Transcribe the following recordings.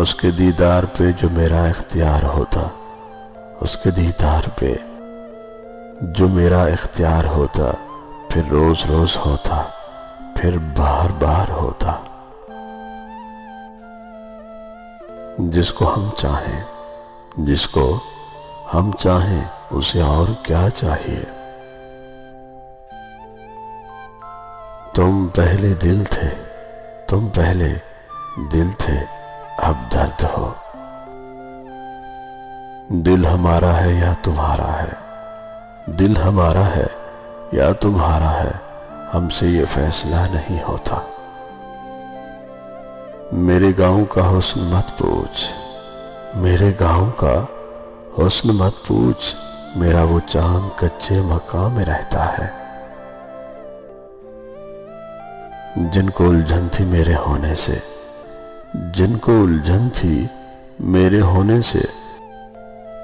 اس کے دیدار پہ جو میرا اختیار ہوتا، اس کے دیدار پہ جو میرا اختیار ہوتا، پھر روز روز ہوتا، پھر بار بار ہوتا۔ جس کو ہم چاہیں، جس کو ہم چاہیں، اسے اور کیا چاہیے؟ تم پہلے دل تھے، تم پہلے دل تھے، اب درد ہو۔ دل ہمارا ہے یا تمہارا ہے، دل ہمارا ہے یا تمہارا ہے، ہم سے یہ فیصلہ نہیں ہوتا۔ میرے گاؤں کا حسن مت پوچھ، میرے گاؤں کا حسن مت پوچھ، میرا وہ چاند کچے مکان میں رہتا ہے۔ جن کو الجھن تھی میرے ہونے سے، جن کو الجھن تھی میرے ہونے سے،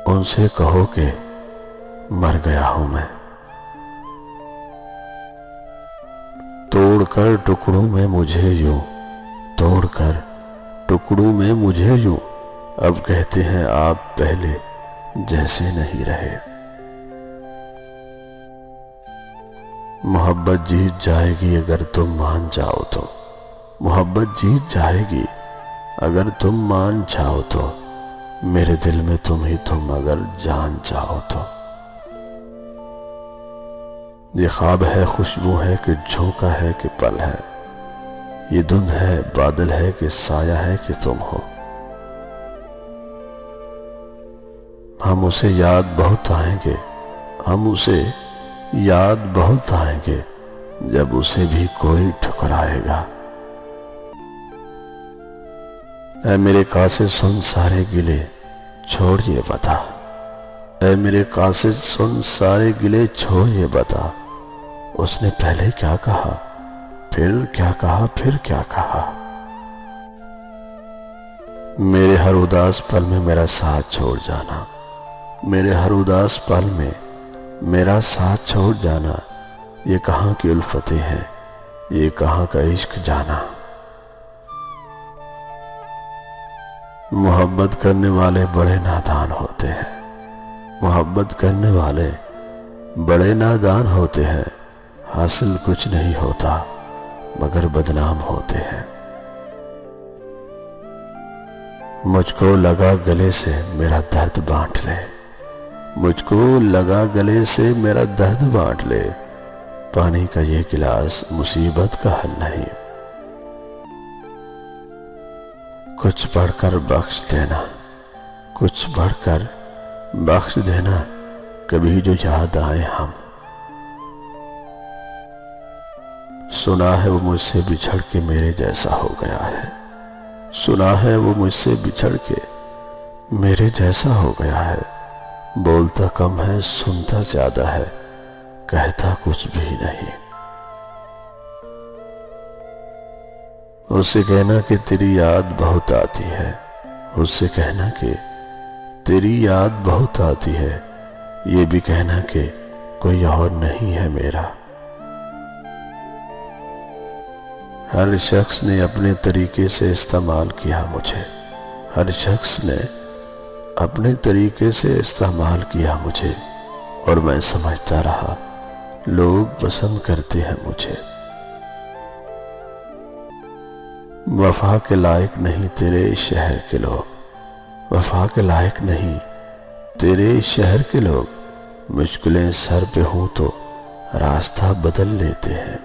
ان سے کہو کہ مر گیا ہوں میں۔ توڑ کر ٹکڑوں میں مجھے یوں، توڑ کر ٹکڑوں میں مجھے یوں، اب کہتے ہیں آپ پہلے جیسے نہیں رہے۔ محبت جیت جائے گی اگر تم مان جاؤ تو، محبت جیت جائے گی اگر تم مان جاؤ تو، میرے دل میں تم ہی تم اگر جان جاؤ تو۔ یہ خواب ہے، خوشبو ہے کہ جھونکا ہے کہ پل ہے، یہ دھند ہے، بادل ہے کہ سایہ ہے کہ تم ہو۔ ہم اسے یاد بہت آئیں گے، ہم اسے یاد بہت آئیں گے، جب اسے بھی کوئی ٹھکرائے گا۔ اے میرے قاصد سن سارے گلے چھوڑ یہ بتا، اے میرے قاصد سن سارے گلے چھوڑ یہ بتا، اس نے پہلے کیا کہا، پھر کیا کہا، پھر کیا کہا۔ میرے ہر اداس پل میں میرا ساتھ چھوڑ جانا، میرے ہر اداس پل میں میرا ساتھ چھوڑ جانا، یہ کہاں کی الفتیں ہیں، یہ کہاں کا عشق جانا۔ محبت کرنے والے بڑے نادان ہوتے ہیں، محبت کرنے والے بڑے نادان ہوتے ہیں، حاصل کچھ نہیں ہوتا مگر بدنام ہوتے ہیں۔ مجھ کو لگا گلے سے میرا درد بانٹ لے، مجھ کو لگا گلے سے میرا درد بانٹ لے، پانی کا یہ گلاس مصیبت کا حل نہیں۔ کچھ بڑھ کر بخش دینا، کچھ بڑھ کر بخش دینا، کبھی جو یاد آئے ہم۔ سنا ہے وہ مجھ سے بچھڑ کے میرے جیسا ہو گیا ہے، سنا ہے وہ مجھ سے بچھڑ کے میرے جیسا ہو گیا ہے، بولتا کم ہے سنتا زیادہ ہے، کہتا کچھ بھی نہیں۔ اس سے کہنا کہ تیری یاد بہت آتی ہے، اس سے کہنا کہ تیری یاد بہت آتی ہے، یہ بھی کہنا کہ کوئی اور نہیں ہے میرا۔ ہر شخص نے اپنے طریقے سے استعمال کیا مجھے، ہر شخص نے اپنے طریقے سے استعمال کیا مجھے، اور میں سمجھتا رہا لوگ پسند کرتے ہیں مجھے۔ وفا کے لائق نہیں تیرے شہر کے لوگ، وفا کے لائق نہیں تیرے شہر کے لوگ، مشکلیں سر پہ ہوں تو راستہ بدل لیتے ہیں۔